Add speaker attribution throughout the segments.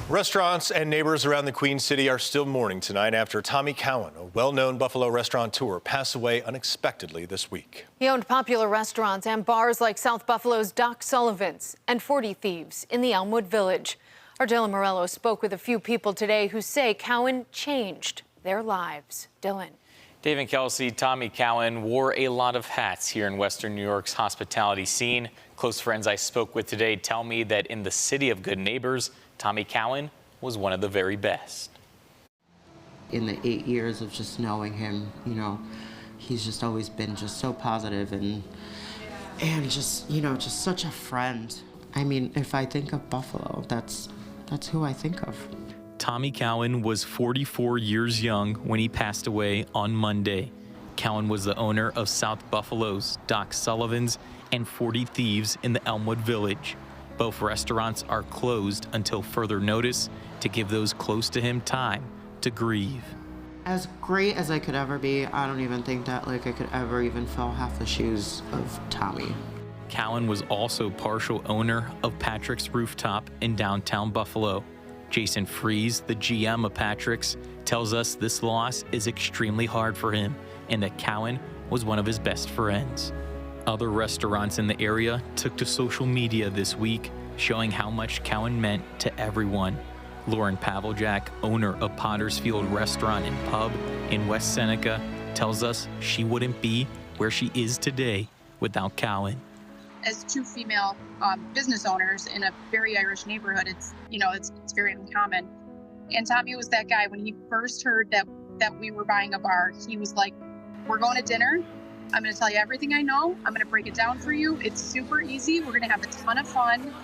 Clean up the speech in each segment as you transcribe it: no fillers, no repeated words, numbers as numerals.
Speaker 1: Restaurants and neighbors around the Queen City are still mourning tonight after Tommy Cowan, a well-known Buffalo restaurateur, passed away unexpectedly this week.
Speaker 2: He owned popular restaurants and bars like South Buffalo's Doc Sullivan's and 40 Thieves in the Elmwood Village. Our Dylan Morello spoke with a few people today who say Cowan changed their lives. Dylan.
Speaker 3: Dave and Kelsey, Tommy Cowan wore a lot of hats here in Western New York's hospitality scene. Close friends I spoke with today tell me that in the city of good neighbors, Tommy Cowan was one of the very best.
Speaker 4: In the 8 years of just knowing him, he's just always been just so positive and just, just such a friend. I mean, if I think of Buffalo, that's who I think of.
Speaker 3: Tommy Cowan was 44 years young when he passed away on Monday. Cowan was the owner of South Buffalo's Doc Sullivan's and 40 Thieves in the Elmwood Village. Both restaurants are closed until further notice to give those close to him time to grieve.
Speaker 4: As great as I could ever be, I don't even think that I could ever even fill half the shoes of Tommy.
Speaker 3: Cowan was also partial owner of Patrick's Rooftop in downtown Buffalo. Jason Fries, the GM of Patrick's, tells us this loss is extremely hard for him and that Cowan was one of his best friends. Other restaurants in the area took to social media this week, showing how much Cowan meant to everyone. Lauren Paveljak, owner of Potter's Field Restaurant and Pub in West Seneca, tells us she wouldn't be where she is today without Cowan.
Speaker 5: As two female business owners in a very Irish neighborhood, it's very uncommon. And Tommy was that guy. When he first heard that we were buying a bar, he was like, "We're going to dinner. I'm going to tell you everything I know. I'm going to break it down for you. It's super easy. We're going to have a ton of fun."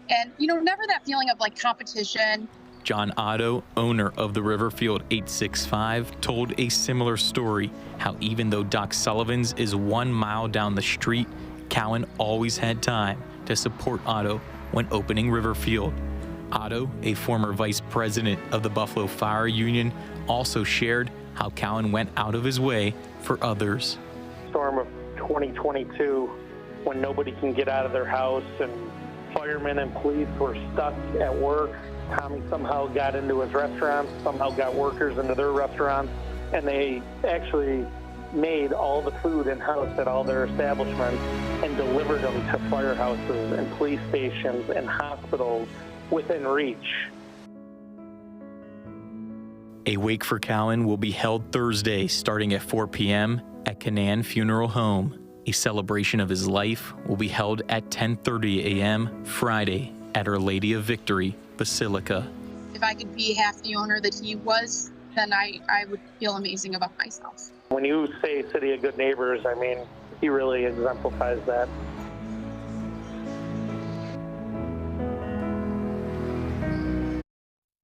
Speaker 5: And, never that feeling of competition.
Speaker 3: John Otto, owner of the Riverfield 865, told a similar story, how even though Doc Sullivan's is 1 mile down the street, Cowan always had time to support Otto when opening Riverfield. Otto, a former vice president of the Buffalo Fire Union, also shared how Cowan went out of his way for others.
Speaker 6: Storm of 2022, when nobody can get out of their house and firemen and police were stuck at work. Tommy somehow got into his restaurants, somehow got workers into their restaurants, and they actually made all the food in-house at all their establishments and delivered them to firehouses and police stations and hospitals within reach.
Speaker 3: A wake for Cowan will be held Thursday starting at 4 p.m. at Canaan Funeral Home. A celebration of his life will be held at 10:30 a.m. Friday at Our Lady of Victory Basilica.
Speaker 5: If I could be half the owner that he was, then I would feel amazing about myself.
Speaker 6: When you say City of Good Neighbors, I mean, he really exemplifies that.